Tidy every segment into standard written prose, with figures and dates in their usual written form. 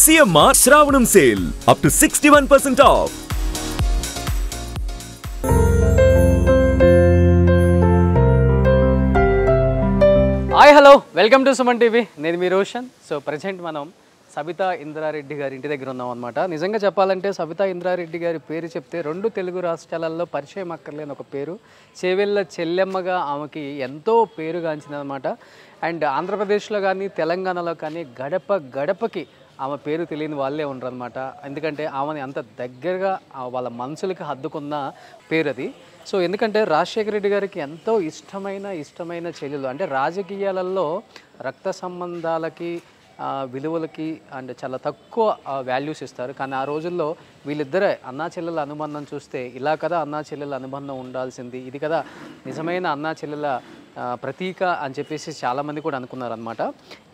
CMR Shravanam sale up to 61% off. Hi hello welcome to Suman TV. నేను మీ Roshan. So present మనం సబితా ఇంద్రారెడ్డి గారి ఇంటి దగ్గర ఉన్నాం అనమాట. నిజంగా చెప్పాలంటే సబితా ఇంద్రారెడ్డి గారి పేరు చెప్తే రెండు తెలుగు రాష్ట్రాలలో పరిచయం అక్కర్లేని ఒక పేరు. చేవెళ్ళ చెల్లెమ్మగా ఆమెకి ఎంతో పేరుగాంచిందనమాట. అండ్ ఆంధ్రప్రదేశ్లో కానీ తెలంగాణలో కానీ గడప గడపకి ఆమె పేరు తెలియని వాళ్ళే ఉండరు అనమాట. ఎందుకంటే ఆమెని అంత దగ్గరగా వాళ్ళ మనసులకి హద్దుకున్న పేరు అది. సో ఎందుకంటే రాజశేఖర రెడ్డి గారికి ఎంతో ఇష్టమైన చెల్లెలు. అంటే రాజకీయాలలో రక్త సంబంధాలకి విలువలకి అండ్ చాలా తక్కువ వాల్యూస్ ఇస్తారు. కానీ ఆ రోజుల్లో వీళ్ళిద్దరే అన్నా చెల్లెల అనుబంధం చూస్తే ఇలా కదా అన్నా చెల్లెల అనుబంధం ఉండాల్సింది, ఇది కదా నిజమైన అన్నా చెల్లెల ప్రతీక అని చెప్పేసి చాలామంది కూడా అనుకున్నారనమాట.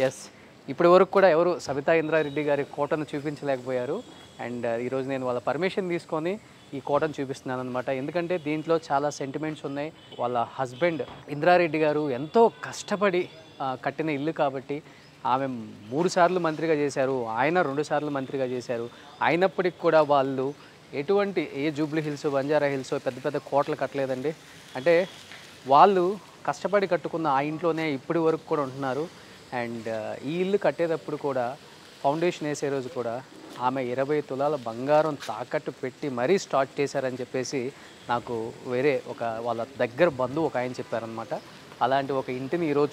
ఎస్, ఇప్పటి వరకు కూడా ఎవరు సబితా ఇంద్రారెడ్డి గారి కోటను చూపించలేకపోయారు. అండ్ ఈరోజు నేను వాళ్ళ పర్మిషన్ తీసుకొని ఈ కోటను చూపిస్తున్నాను అనమాట. ఎందుకంటే దీంట్లో చాలా సెంటిమెంట్స్ ఉన్నాయి. వాళ్ళ హస్బెండ్ ఇంద్రారెడ్డి గారు ఎంతో కష్టపడి కట్టిన ఇల్లు కాబట్టి ఆమె 3 సార్లు మంత్రిగా చేశారు, ఆయన 2 సార్లు మంత్రిగా చేశారు. అయినప్పటికి కూడా వాళ్ళు ఎటువంటి జూబ్లీ హిల్స్, బంజారా హిల్స్ పెద్ద పెద్ద కోటలు కట్టలేదండి. అంటే వాళ్ళు కష్టపడి కట్టుకున్న ఆ ఇంట్లోనే ఇప్పటి వరకు కూడా ఉంటున్నారు. అండ్ ఈ ఇల్లు కట్టేటప్పుడు కూడా ఫౌండేషన్ వేసే రోజు కూడా ఆమె 20 తులాల బంగారం తాకట్టు పెట్టి మరీ స్టార్ట్ చేశారని చెప్పేసి నాకు వేరే వాళ్ళ దగ్గర బంధువు ఒక ఆయన చెప్పారనమాట. అలాంటి ఒక ఇంటిని ఈరోజు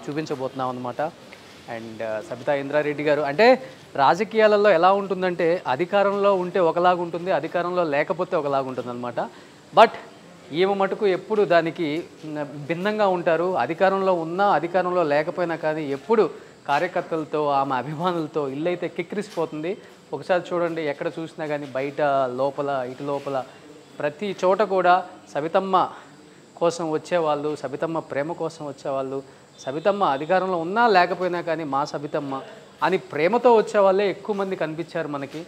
చూపించబోతున్నాం అనమాట. అండ్ సబితా ఇంద్రారెడ్డి గారు అంటే రాజకీయాలలో ఎలా ఉంటుందంటే అధికారంలో ఉంటే ఒకలాగా ఉంటుంది, అధికారంలో లేకపోతే ఒకలాగా ఉంటుంది అనమాట. బట్ ఈమె మటుకు ఎప్పుడు దానికి భిన్నంగా ఉంటారు. అధికారంలో ఉన్నా అధికారంలో లేకపోయినా కానీ ఎప్పుడు కార్యకర్తలతో ఆమె అభిమానులతో ఇల్లు అయితే కిక్కిరిసిపోతుంది. ఒకసారి చూడండి, ఎక్కడ చూసినా కానీ బయట లోపల ఇటు లోపల ప్రతి చోట కూడా సబితమ్మ కోసం వచ్చేవాళ్ళు, సబితమ్మ ప్రేమ కోసం వచ్చేవాళ్ళు, సబితమ్మ అధికారంలో ఉన్నా లేకపోయినా కానీ మా సబితమ్మ అని ప్రేమతో వచ్చేవాళ్ళే ఎక్కువ మంది కనిపించారు మనకి.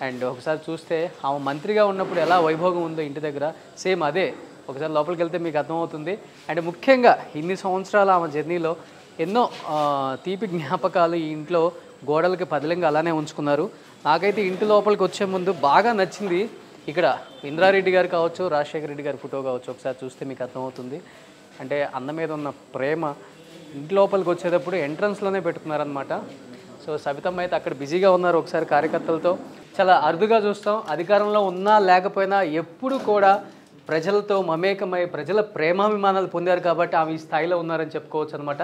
అండ్ ఒకసారి చూస్తే ఆమె మంత్రిగా ఉన్నప్పుడు ఎలా వైభోగం ఉందో ఇంటి దగ్గర సేమ్ అదే ఒకసారి లోపలికి వెళ్తే మీకు అర్థమవుతుంది. అండ్ ముఖ్యంగా ఇన్ని సంవత్సరాల ఆమె జర్నీలో ఎన్నో తీపి జ్ఞాపకాలు ఈ ఇంట్లో గోడలకి పదిలంగా అలానే ఉంచుకున్నారు. నాకైతే ఇంటి లోపలికి వచ్చే ముందు బాగా నచ్చింది ఇక్కడ ఇంద్రారెడ్డి గారు కావచ్చు, రాజశేఖర రెడ్డి గారి ఫోటో కావచ్చు. ఒకసారి చూస్తే మీకు అర్థమవుతుంది. అంటే అన్న మీద ఉన్న ప్రేమ ఇంటి లోపలికి వచ్చేటప్పుడు ఎంట్రన్స్లోనే పెట్టుకున్నారనమాట. సో సబితమ్మ అయితే అక్కడ బిజీగా ఉన్నారు. ఒకసారి కార్యకర్తలతో చాలా అరుదుగా చూస్తాం. అధికారంలో ఉన్నా లేకపోయినా ఎప్పుడు కూడా ప్రజలతో మమేకమై ప్రజల ప్రేమాభిమానాలు పొందారు కాబట్టి ఆమె ఈ స్థాయిలో ఉన్నారని చెప్పుకోవచ్చు అనమాట.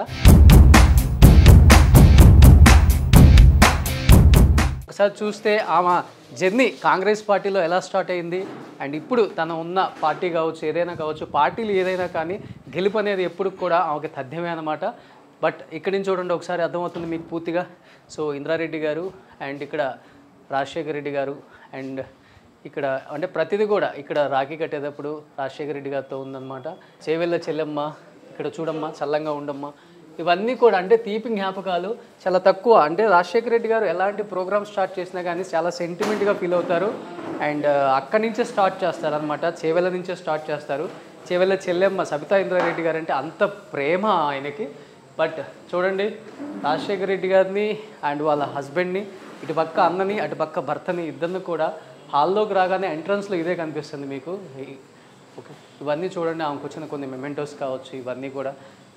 ఒకసారి చూస్తే ఆమె జర్నీ కాంగ్రెస్ పార్టీలో ఎలా స్టార్ట్ అయింది అండ్ ఇప్పుడు తను ఉన్న పార్టీ కావచ్చు, ఏదైనా కావచ్చు, పార్టీలు ఏదైనా కానీ గెలుపు అనేది ఎప్పుడు కూడా ఆమెకి తథ్యమే అనమాట. బట్ ఇక్కడి నుంచి చూడండి, ఒకసారి అర్థమవుతుంది మీకు పూర్తిగా. సో ఇంద్రారెడ్డి గారు అండ్ ఇక్కడ రాజశేఖర రెడ్డి గారు అండ్ ఇక్కడ అంటే ప్రతిదీ కూడా ఇక్కడ రాఖీ కట్టేటప్పుడు రాజశేఖర రెడ్డి గారితో ఉందన్నమాట. చేవెళ్ళ చెల్లెమ్మ ఇక్కడ చూడమ్మా, చల్లంగా ఉండమ్మా, ఇవన్నీ కూడా అంటే తీపి జ్ఞాపకాలు చాలా తక్కువ. అంటే రాజశేఖర రెడ్డి గారు ఎలాంటి ప్రోగ్రామ్ స్టార్ట్ చేసినా కానీ చాలా సెంటిమెంట్గా ఫీల్ అవుతారు. అండ్ అక్కడి నుంచే స్టార్ట్ చేస్తారనమాట, చేవెళ్ళ నుంచే స్టార్ట్ చేస్తారు. చేవెళ్ళ చెల్లెమ్మ సబితా ఇంద్రారెడ్డి గారు అంటే అంత ప్రేమ ఆయనకి. బట్ చూడండి, రాజశేఖర రెడ్డి గారిని అండ్ వాళ్ళ హస్బెండ్ని, ఇటు పక్క అన్నని అటు పక్క భర్తని ఇద్దరిని కూడా హాల్లోకి రాగానే ఎంట్రన్స్లో ఇదే కనిపిస్తుంది మీకు. ఓకే, ఇవన్నీ చూడండి, ఆమెకు వచ్చిన కొన్ని మెమెంటోస్ కావచ్చు. ఇవన్నీ కూడా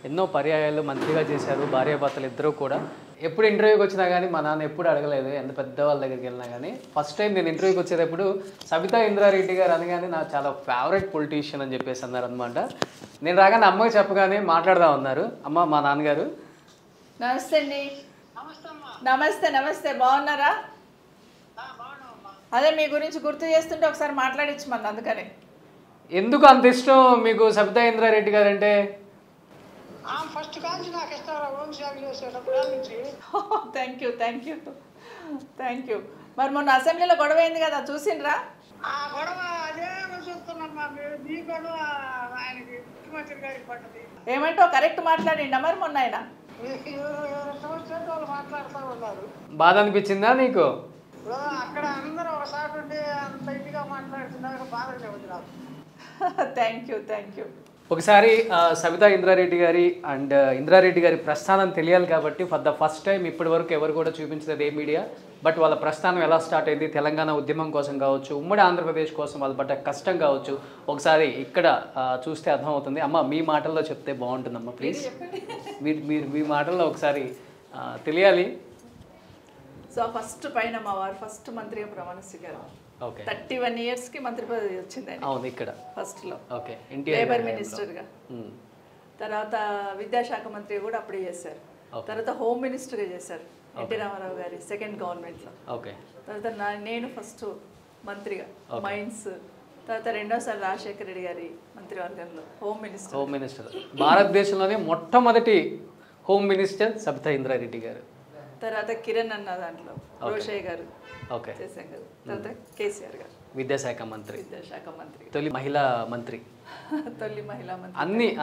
ఎన్నో పర్యాయాలు మంత్రిగా చేశారు భార్యాభర్తలు ఇద్దరూ కూడా. ఎప్పుడు ఇంటర్వ్యూకి వచ్చినా కానీ మా నాన్న ఎప్పుడు అడగలేదు ఎంత పెద్ద వాళ్ళ దగ్గరికి వెళ్ళినా కానీ. ఫస్ట్ టైం నేను ఇంటర్వ్యూకి వచ్చేటప్పుడు సబితా ఇంద్రారెడ్డి గారు అనగానే నాకు చాలా ఫేవరెట్ పొలిటీషియన్ అని చెప్పేసి అన్నారు అనమాట. నేను రాగానే అమ్మకి చెప్పగానే మాట్లాడదాం అన్నారు. అమ్మ, మా నాన్నగారు. నమస్తే అండి. నమస్తే నమస్తే, బాగున్నారా? అదే మీ గురించి గుర్తు చేస్తుంటే ఒకసారి మాట్లాడించు మన. అందుకని ఎందుకు అంత ఇష్టం మీకు సబితా ఇంద్రారెడ్డి గారు అంటే? ఫస్ట్ కాల్చి నాకు ఇస్తారా హోమ్ సేవ చేసేటప్పుడు నుంచి. Thank you thank you thank you. మరి మొన్న అసెంబ్లీలో గొడవ అయింది కదా, చూసిండ్రా? ఆ గొడవ అదే చూస్తున్నాను మా మీ గొడవ ఆయనకి ముఖ్యమంత్రి గారికి పడ్డది. ఏమంటో కరెక్ట్ మాట్లాడిండా మరి మొన్న ఆయన? వాళ్ళు మాట్లాడుతూ ఉన్నారు. బాధ అనిపించిందా నీకు? అక్కడ అందరూ ఒకసారి ఉండి అంత ఇదిగా మాట్లాడుతున్నారు, బాధగా ఉంది నాకు. Thank you thank you. ఒకసారి సబితా ఇంద్రారెడ్డి గారి అండ్ ఇంద్రారెడ్డి గారి ప్రస్థానం తెలియాలి కాబట్టి ఫర్ ద ఫస్ట్ టైం ఇప్పటి వరకు ఎవరు కూడా చూపించలేదు ఏ మీడియా, బట్ వాళ్ళ ప్రస్థానం ఎలా స్టార్ట్ అయింది, తెలంగాణ ఉద్యమం కోసం కావచ్చు, ఉమ్మడి ఆంధ్రప్రదేశ్ కోసం వాళ్ళు పడ్డ కష్టం కావచ్చు, ఒకసారి ఇక్కడ చూస్తే అర్థమవుతుంది. అమ్మ మీ మాటల్లో చెప్తే బాగుంటుందమ్మా ప్లీజ్. మీరు మీ మాటల్లో ఒకసారి తెలియాలి. సో ఫస్ట్ పైన మా వారు ఫస్ట్ మంత్రిగా ప్రమాణ స్వీకారం. 31 yearsకి మంత్రి పదవి వచ్చింది. అవును, ఇక్కడ ఫస్ట్లో ఓకే లేబర్ మినిస్టర్గా, తర్వాత విద్యాశాఖ మంత్రి కూడా అప్పుడే చేశారు. తర్వాత హోమ్ మినిస్టర్గా చేశారు ఎన్టీ రామారావు గారి సెకండ్ గవర్నమెంట్లో. తర్వాత నేను ఫస్ట్ మంత్రిగా మైన్స్, తర్వాత రెండోసారి రాజశేఖర రెడ్డి గారి మంత్రివర్గంలో హోమ్ మినిస్టర్. భారతదేశంలోనే మొట్టమొదటి హోమ్ మినిస్టర్ సబితా ఇంద్రారెడ్డి గారు. తర్వాత కిరణ్ అన్న దాంట్లో రోషయ్య గారు చేశాం కదా. తర్వాత కేసీఆర్ గారు విద్యాశాఖ మంత్రి, తొలి మహిళా మంత్రి.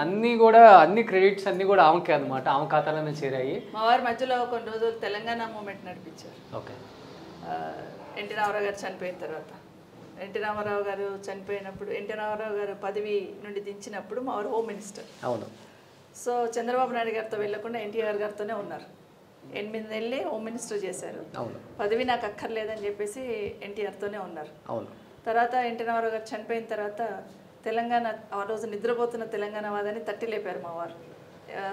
అన్ని కూడా అన్ని క్రెడిట్స్ అన్ని కూడా ఆమెకే అనమాట, ఆమె ఖాతాలోనే చేరాయి. మా వారి మధ్యలో కొన్ని రోజులు తెలంగాణ మూమెంట్ నడిపించారు. ఎన్టీ రామారావు గారు చనిపోయిన తర్వాత, ఎన్టీ రామారావు గారు చనిపోయినప్పుడు, ఎన్టీ రామారావు గారు పదవి నుండి దించినప్పుడు మా వారు హోమ్ మినిస్టర్. అవును. సో చంద్రబాబు నాయుడు గారితో వెళ్లకుండా ఎన్టీఆర్ గారితోనే ఉన్నారు. 8 నెలలే హోమ్ మినిస్టర్ చేశారు. పదవి నాకు అక్కర్లేదని చెప్పేసి ఎన్టీఆర్తోనే ఉన్నారు. తర్వాత ఎన్టీ రామారావు గారు చనిపోయిన తర్వాత తెలంగాణ, ఆ రోజు నిద్రపోతున్న తెలంగాణ వాదాన్ని తట్టి లేపారు మా వారు.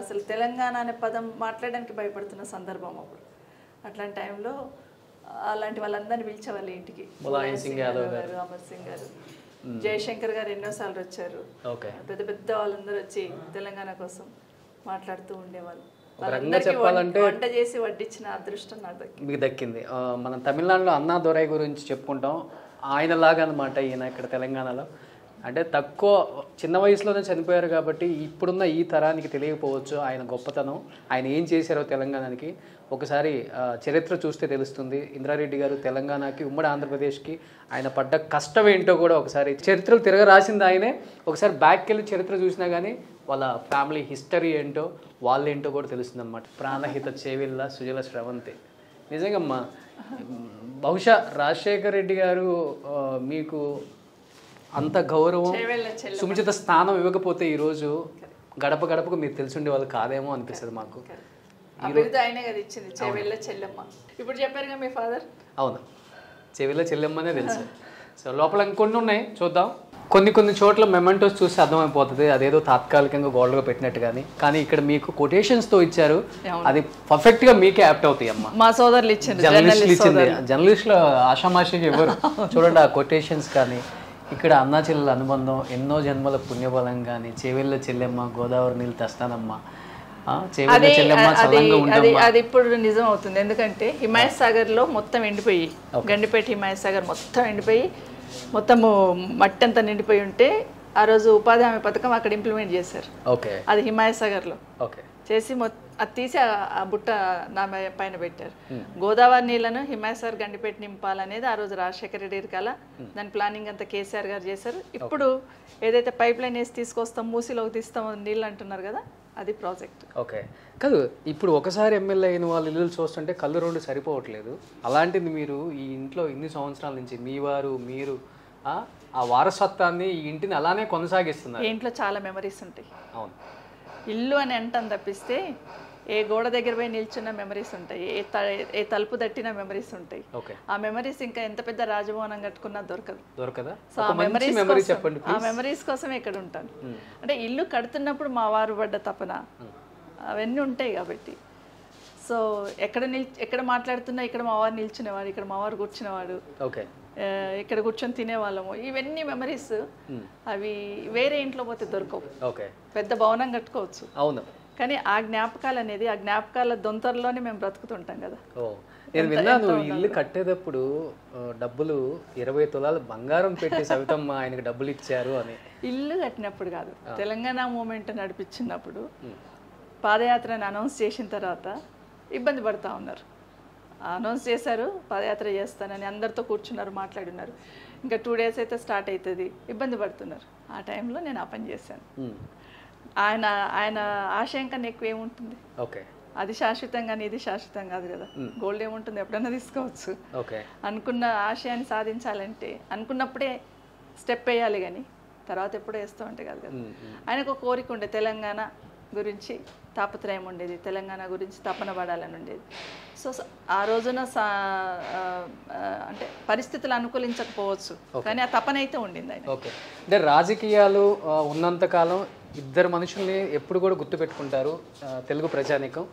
అసలు తెలంగాణ అనే పదం మాట్లాడడానికి భయపడుతున్న సందర్భం అప్పుడు. అట్లాంటి టైంలో అలాంటి వాళ్ళందరినీ పిలిచేవాళ్ళు ఇంటికి. అమర్ సింగ్ గారు, జయశంకర్ గారు ఎన్నోసార్లు వచ్చారు. పెద్ద పెద్ద వాళ్ళందరూ వచ్చి తెలంగాణ కోసం మాట్లాడుతూ ఉండేవాళ్ళు. చెప్పాలంటే వంట చేసి వడ్డించిన అదృష్టం మీకు దక్కింది. మనం తమిళనాడులో అన్నా దొరై గురించి చెప్పుకుంటాం, ఆయనలాగా అనమాట ఈయన ఇక్కడ తెలంగాణలో. అంటే తక్కువ చిన్న వయసులోనే చనిపోయారు కాబట్టి ఇప్పుడున్న ఈ తరానికి తెలియకపోవచ్చు ఆయన గొప్పతనం, ఆయన ఏం చేశారో తెలంగాణకి. ఒకసారి చరిత్ర చూస్తే తెలుస్తుంది. ఇంద్రారెడ్డి గారు తెలంగాణకి, ఉమ్మడి ఆంధ్రప్రదేశ్కి ఆయన పడ్డ కష్టం ఏంటో కూడా ఒకసారి చరిత్రలు తిరగ రాసింది ఆయనే. ఒకసారి బ్యాక్కి వెళ్ళి చరిత్ర చూసినా కానీ వాళ్ళ ఫ్యామిలీ హిస్టరీ ఏంటో, వాళ్ళేంటో కూడా తెలుస్తుంది అనమాట. ప్రాణహిత చేవిల్ల సుజల స్రవంతి. నిజంగా బహుశా రాజశేఖర రెడ్డి గారు మీకు అంత గౌరవం, సుముచిత స్థానం ఇవ్వకపోతే ఈరోజు గడప గడపకు మీరు తెలిసిండే వాళ్ళు కాదేమో అనిపిస్తుంది మాకు. ఇప్పుడు చెప్పారుగా మీ ఫాదర్. అవును, చెవిలో చెల్లెమ్మనే తెలుసు. సో లోపల ఇంకొన్ని ఉన్నాయి, చూద్దాం. కొన్ని చోట్ల మెమెంటోస్ చూస్తే అర్థమైపోతుంది అదేదో తాత్కాలికంగా గోల్డ్గా పెట్టినట్టు. కానీ ఇక్కడ మీకు కొటేషన్స్తో ఇచ్చారు, అది పర్ఫెక్ట్గా మీకే యాప్ట్ అవుతాయి అమ్మ. మా సోదరులు ఇచ్చింది, జర్నలిస్టులు ఆషామాషికి ఎవరు చూడండి. ఆ కొటేషన్స్ కానీ, ఇక్కడ అన్నా చెల్లెల అనుబంధం, ఎన్నో జన్మల పుణ్యబలం కానీ, చెవిళ్ళ చెల్లెమ్మ గోదావరి నీళ్ళు తెస్తానమ్మ, అది ఇప్పుడు నిజం అవుతుంది. ఎందుకంటే హిమాయత్ సాగర్ లో మొత్తం ఎండిపోయి, గండిపేట హిమాయత్ సాగర్ మొత్తం ఎండిపోయి, మొత్తము మట్టి అంతా నిండిపోయి ఉంటే ఆ రోజు ఉపాధి హామీ పథకం అక్కడ ఇంప్లిమెంట్ చేశారు. అది హిమాయత్ సాగర్ లో చేసి అది తీసి ఆ బుట్ట నా పైన పెట్టారు. గోదావరి నీళ్లను హిమాయత్ సాగర్ గండిపేట నింపాలనేది ఆ రోజు రాజశేఖర రెడ్డి కల. దాని ప్లానింగ్ అంతా కేసీఆర్ గారు చేశారు. ఇప్పుడు ఏదైతే పైప్ లైన్ వేసి తీసుకొస్తాం, మూసిలోకి తీస్తాం నీళ్ళు అంటున్నారు కదా, అది ప్రాజెక్ట్. కాదు, ఇప్పుడు ఒకసారి ఎమ్మెల్యే అయిన వాళ్ళ ఇల్లు చూస్తుంటే కళ్ళు రెండు సరిపోవట్లేదు. అలాంటిది మీరు ఈ ఇంట్లో ఇన్ని సంవత్సరాల నుంచి మీరు ఆ వారసత్వాన్ని, ఈ ఇంటిని అలానే కొనసాగిస్తున్నారు. ఇంట్లో చాలా మెమరీస్ ఉంటాయి. అవును, ఇల్లు అని అంటాం తప్పిస్తే ఏ గోడ దగ్గర పోయి నిల్చున్న మెమరీస్ ఉంటాయి, ఏ తలుపు తట్టిన మెమరీస్ ఉంటాయి. ఆ మెమరీస్ ఇంకా ఎంత పెద్ద రాజభవనం కట్టుకున్నా దొరకదా. సో ఆ మెమరీస్ కోసమే ఇక్కడ ఉంటాను. అంటే ఇల్లు కడుతున్నప్పుడు మా వారు పడ్డ తపన అవన్నీ ఉంటాయి కాబట్టి. సో ఎక్కడ మాట్లాడుతున్నా ఇక్కడ మా వారు నిల్చునేవాడు, ఇక్కడ మా వారు కూర్చునేవాడు, ఇక్కడ కూర్చొని తినేవాళ్ళము. ఇవన్నీ మెమరీస్ అవి వేరే ఇంట్లో పోతే దొరకవు. పెద్ద భవనం కట్టుకోవచ్చు, అవును, కానీ ఆ జ్ఞాపకాలు అనేది, ఆ జ్ఞాపకాల దొంతరలోనే మేము బ్రతుకుతుంటాం కదా. నేను విన్నాను ఇల్లు కట్టేటప్పుడు డబ్బులు 20 తులాలు బంగారం పెట్టి సవితమ్మ ఆయనకు డబ్బులు ఇచ్చారు అని. ఇల్లు కట్టినప్పుడు కాదు, తెలంగాణ మూమెంట్ నడిపించినప్పుడు పాదయాత్రని అనౌన్స్ చేసిన తర్వాత ఇబ్బంది పడుతూ ఉన్నారు. అనౌన్స్ చేశారు పాదయాత్ర చేస్తానని, అందరితో కూర్చున్నారు, మాట్లాడున్నారు. ఇంకా 2 days అయితే స్టార్ట్ అవుతుంది, ఇబ్బంది పడుతున్నారు. ఆ టైంలో నేను ఆ పని చేశాను. ఆయన ఆశయం కన్నా ఎక్కువ ఏముంటుంది? అది శాశ్వతం కానీ ఇది శాశ్వతం కాదు కదా. గోల్డ్ ఏముంటుంది, ఎప్పుడైనా తీసుకోవచ్చు. అనుకున్న ఆశయాన్ని సాధించాలంటే అనుకున్నప్పుడే స్టెప్ వేయాలి, కానీ తర్వాత ఎప్పుడో వేస్తూ ఉంటే కాదు కదా. ఆయనకు ఒక కోరిక ఉండే తెలంగాణ గురించి తాపత్రయం ఉండేది, తెలంగాణ గురించి తపన పడాలని ఉండేది. సో ఆ రోజున అంటే పరిస్థితులు అనుకూలించకపోవచ్చు, కానీ ఆ తపన అయితే ఉండింది ఆయన. ఓకే, అంటే రాజకీయాలు ఉన్నంతకాలం ఇద్దరు మనుషుల్ని ఎప్పుడు కూడా గుర్తుపెట్టుకుంటారు తెలుగు ప్రజానీకం.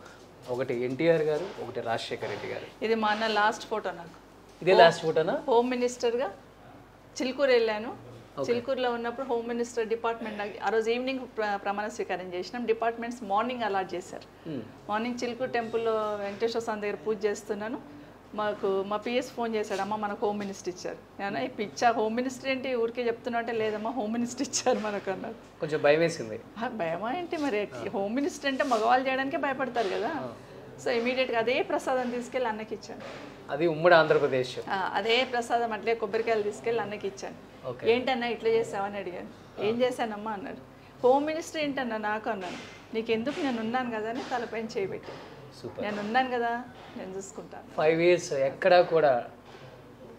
ఒకటి ఎన్టీఆర్ గారు, ఒకటి రాజశేఖర రెడ్డి గారు. ఇది మా అన్న లాస్ట్ ఫోటో. నాకు ఇదే లాస్ట్ ఫోటోనా? హోమ్ మినిస్టర్గా చిలుకూరు వెళ్ళాను. చిలుకూరులో ఉన్నప్పుడు హోమ్ మినిస్టర్ డిపార్ట్మెంట్ ఆ రోజు ఈవినింగ్ ప్రమాణ స్వీకారం చేసినాం. డిపార్ట్మెంట్స్ మార్నింగ్ అలాట్ చేశారు. మార్నింగ్ చిలుకూరు టెంపుల్లో వెంకటేశ్వర స్వామి దగ్గర పూజ చేస్తున్నాను. మాకు మా పిఎస్ ఫోన్ చేశాడు, అమ్మ మనకు హోమ్ మినిస్టర్ ఇచ్చారు. నేను ఇచ్చా, హోమ్ మినిస్టర్ ఏంటి ఊరికే చెప్తున్నా అంటే, లేదమ్మా హోమ్ మినిస్టర్ ఇచ్చారు మనకు అన్నారు. కొంచెం భయం వేసింది. భయమా ఏంటి మరి, హోమ్ మినిస్టర్ అంటే మగవాళ్ళు చేయడానికే భయపడతారు కదా. సో ఇమీడియట్గా అదే ప్రసాదం తీసుకెళ్ళి అన్నకి ఇచ్చాను. అది ఉమ్మడి ఆంధ్రప్రదేశ్. అదే ప్రసాదం అట్లే కొబ్బరికాయలు తీసుకెళ్ళి అన్నకి ఇచ్చాను. ఏంటన్నా ఇట్లా చేసావని అడిగాను. ఏం చేశానమ్మా అన్నాడు. హోమ్ మినిస్టర్ ఏంటన్నా నాకు అన్నాను. నీకెందుకు, నేను ఉన్నాను కదా అని తలపైన చేయబెట్టి, నేను ఉన్నాను కదా నేను చూసుకుంటాను. 5 years ఎక్కడా కూడా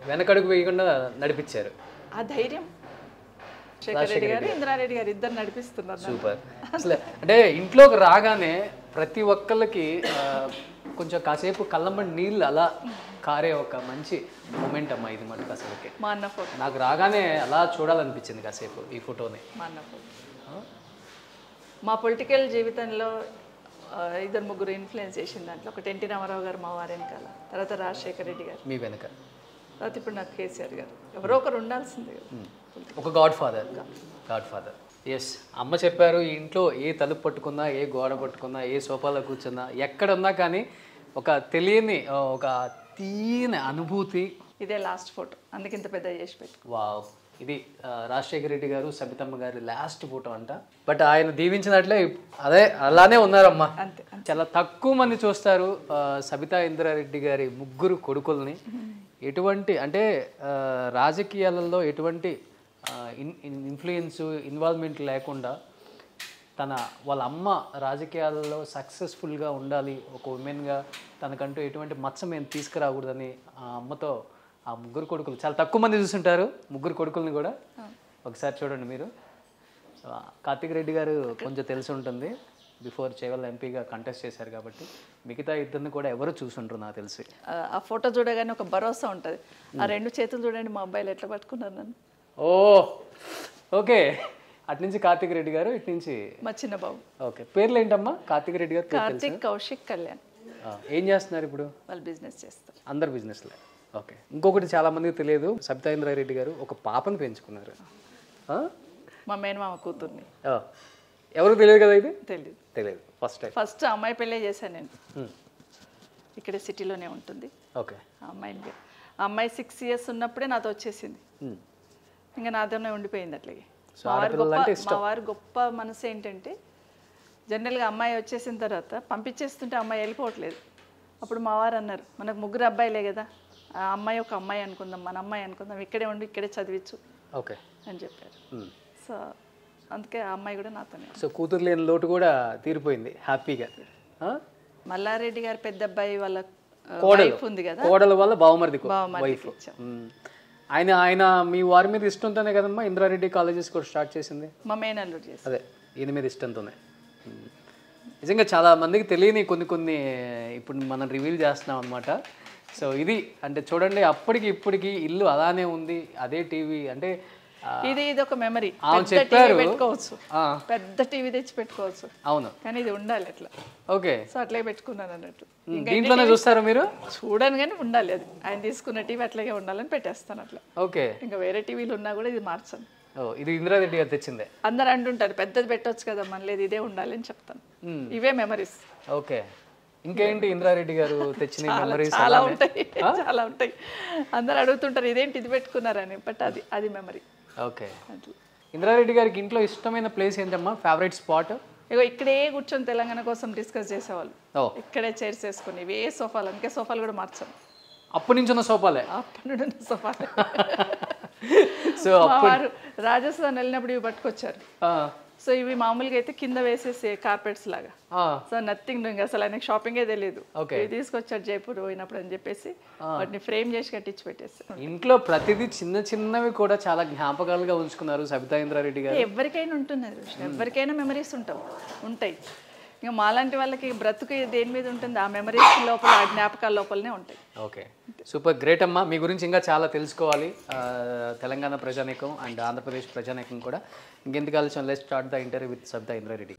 వెనకడుగు వేయకుండా నడిపించారు. ఆ ధైర్యం శేఖర్ రెడ్డి గారు, ఇంద్రారెడ్డి గారు ఇద్దరు నడిపిస్తున్నారు. సూపర్. అసలు అంటే ఇంట్లోకి రాగానే ప్రతి ఒక్కళ్ళకి కొంచెం కాసేపు కళ్ళమ్మడి నీళ్ళు అలా కారే ఒక మంచి మూమెంట్ అమ్మా ఇది మటుకు. అసలుకి మా అన్న ఫోటో నాకు రాగానే అలా చూడాలనిపించింది కాసేపు ఈ ఫోటోని. మా అన్న ఫోటో. మా పొలిటికల్ జీవితంలో 2-3 ఇన్ఫ్లుయెన్స్ చేసిన దాంట్లో ఒకటి ఎన్టీ రామారావు గారు మా వారి వెనకాల, తర్వాత రాజశేఖర రెడ్డి గారు మీ వెనక, తర్వాత ఇప్పుడు నాకు కేసీఆర్ గారు. ఎవరో ఒకరు ఉండాల్సిందే కదా. ఒక గాడ్ ఫాదర్. ఎస్, అమ్మ చెప్పారు, ఈ ఇంట్లో ఏ తలుపు పట్టుకున్నా, ఏ గోడ పట్టుకున్నా, ఏ సోఫాలో కూర్చున్నా, ఎక్కడున్నా కానీ ఒక తెలియని ఒక తీయని అనుభూతి. ఇదే లాస్ట్ ఫోటో, అందుకే ఇంత పెద్ద చేసి పెట్టు. వావ్, ఇది రాజశేఖర రెడ్డి గారు సబితమ్మ గారి లాస్ట్ ఫోటో అంట. బట్ ఆయన దీవించినట్లే అదే అలానే ఉన్నారమ్మా. అంతే. చాలా తక్కువ మంది చూస్తారు సబితా ఇంద్రారెడ్డి గారి 3 కొడుకుల్ని. ఎటువంటి అంటే రాజకీయాలలో ఎటువంటి ఇన్ఫ్లుయెన్స్ ఇన్వాల్వ్మెంట్ లేకుండా వాళ్ళ అమ్మ రాజకీయాలలో సక్సెస్ఫుల్గా ఉండాలి, ఒక ఉమెన్గా తనకంటూ ఎటువంటి మచ్చ మేము తీసుకురాకూడదని ఆ అమ్మతో ఆ 3 కొడుకులు, చాలా తక్కువ మంది చూస్తుంటారు 3 కొడుకుల్ని కూడా. ఒకసారి చూడండి మీరు. కార్తిక్ రెడ్డి గారు కొంచెం తెలిసి ఉంటుంది, బిఫోర్ చేవల్ ఎంపీగా కంటెస్ట్ చేశారు కాబట్టి. మిగతా ఇద్దరిని కూడా ఎవరు చూసుంటారు నాకు తెలిసి. ఆ ఫోటో చూడగానే ఒక భరోసా ఉంటుంది. ఆ 2 చేతులు చూడండి మా అబ్బాయిలు ఎట్లా పట్టుకున్నారు నన్ను. ఓ ఓకే, అటు నుంచి కార్తిక్ రెడ్డి గారు, ఇటు నుంచి మా చిన్న బాబు. ఓకే, పేర్లు ఏంటమ్మా? కార్తిక్ రెడ్డి గారు, కార్తిక్, కౌశిక్, కళ్యాణ్. ఏం చేస్తున్నారు ఇప్పుడు? వాళ్ళు బిజినెస్ చేస్తారు. అందరు బిజినెస్లే. ఓకే, ఇంకొకటి చాలా మందికి తెలియదు, సబితా ఇంద్రారెడ్డి గారు ఒక పాపను పెంచుకున్నారు. మా మేనమామ కూతుర్ని. ఎవరికి తెలియదు కదా ఇది? తెలియదు. ఫస్ట్ అమ్మాయి పెళ్ళే చేశాను నేను. ఇక్కడ సిటీలోనే ఉంటుంది. ఓకే, ఆ అమ్మాయి 6 years ఉన్నప్పుడే నాతో వచ్చేసింది. ఇంకా నాతోనే ఉండిపోయింది అట్లాగే. మా వారి గొప్ప మనసు ఏంటంటే, జనరల్గా అమ్మాయి వచ్చేసిన తర్వాత పంపించేస్తుంటే అమ్మాయి వెళ్ళిపోవట్లేదు. అప్పుడు మా వారు అన్నారు, మనకు 3 అబ్బాయిలే కదా, ఆ అమ్మాయి ఒక అమ్మాయి అనుకుందాం, మన అమ్మాయి అనుకుందాం, ఇక్కడే ఉండి ఇక్కడే చదివించు ఓకే అని చెప్పారు. సో అందుకే ఆ అమ్మాయి కూడా నాతోనే. సో కూతురు లేని లోటు కూడా తీరిపోయింది హ్యాపీగా. మల్లారెడ్డి గారు పెద్ద అబ్బాయి వాళ్ళ కోడలు ఉంది కదా, కోడల వల్ల బావమరిది వైఫ్. ఆయన మీ వారి మీద ఇష్టంతోనే కదమ్మా ఇంద్రారెడ్డి కాలేజెస్ కూడా స్టార్ట్ చేసింది. మా మేనల్లుడు చేసి. అదే, ఈయన మీద ఇష్టంతోనే. నిజంగా చాలా మందికి తెలియని కొన్ని ఇప్పుడు మనం రివీల్ చేస్తున్నాం అనమాట. సో ఇది అంటే చూడండి, అప్పటికి ఇప్పటికి ఇల్లు అలానే ఉంది, అదే టీవీ. అంటే ఇది ఒక మెమరీ. చెప్పారు పెట్టుకోవచ్చు, పెద్ద టీవీ తెచ్చి పెట్టుకోవచ్చు. అవును, కానీ ఇది ఉండాలి అట్లా. ఓకే, సో అట్లే పెట్టుకున్నాను అన్నట్టు. దీంట్లోనే చూస్తారా మీరు? చూడను కానీ ఉండాలి, అది ఆయన తీసుకున్న టీవీ అట్లాగే ఉండాలని పెట్టేస్తాను అట్లా. ఓకే, ఇంకా వేరే టీవీలు ఉన్నా కూడా ఇది మార్చాను. ఇది ఇంద్రారెడ్డి గారు తెచ్చిందే. అందరు అంటుంటారు పెద్దది పెట్టొచ్చు కదా, మన లేదు ఇదే ఉండాలి అని చెప్తాను. ఇవే మెమరీస్. ఓకే, ఇంకేంటి ఇంద్రారెడ్డి గారు తెచ్చిన మెమరీస్? చాలా ఉంటాయి, చాలా ఉంటాయి. అందరు అడుగుతుంటారు ఇదేంటి ఇది పెట్టుకున్నారని, బట్ అది మెమరీ. ఓకే, ఇంద్రారెడ్డి గారికి ఇంట్లో ఇష్టమైన ప్లేస్ ఏంటమ్మా, ఫేవరెట్ స్పాట్? ఇగో ఇక్కడే కూర్చొని తెలంగాణ కోసం డిస్కస్ చేసేవాళ్ళు. ఇక్కడే చైర్స్ వేసుకొని, ఇవే సోఫాలు, అందుకే సోఫాలు కూడా మార్చాను. అప్పటి నుంచి ఉన్న సోఫాలే? అప్పటి నుండి ఉన్న సోఫాలే. సో వారు రాజస్థాన్ వెళ్ళినప్పుడు ఇవి పట్టుకొచ్చారు. సో ఇవి మామూలుగా అయితే కింద వేసేసే కార్పెట్స్ లాగా. సో నథింగ్ డూయింగ్, అసలు ఆయనకు షాపింగే తెలియదు. ఇవి తీసుకొచ్చారు జైపూర్ పోయినప్పుడు అని చెప్పేసి వాటిని ఫ్రేమ్ చేసి కట్టించి పెట్టేసి. ఇంట్లో ప్రతిదీ చిన్నవి కూడా చాలా జ్ఞాపకాలుగా ఉంచుకున్నారు సబితా ఇంద్రారెడ్డి గారు. ఎవరికైనా ఉంటున్నది, ఎవరికైనా మెమరీస్ ఉంటాయి. ఇంకా మాలాంటి వాళ్ళకి బ్రతుకు దేని మీద ఉంటుంది, ఆ మెమరీస్ లోపల, ఆ జ్ఞాపకాల లోపలనే ఉంటాయి. ఓకే, సూపర్, గ్రేట్ అమ్మా. మీ గురించి ఇంకా చాలా తెలుసుకోవాలి తెలంగాణ ప్రజానీకం అండ్ ఆంధ్రప్రదేశ్ ప్రజానీకం కూడా. ఇంకెందుకు ఆలోచన, let's start the interview with Sabitha Indra Reddy.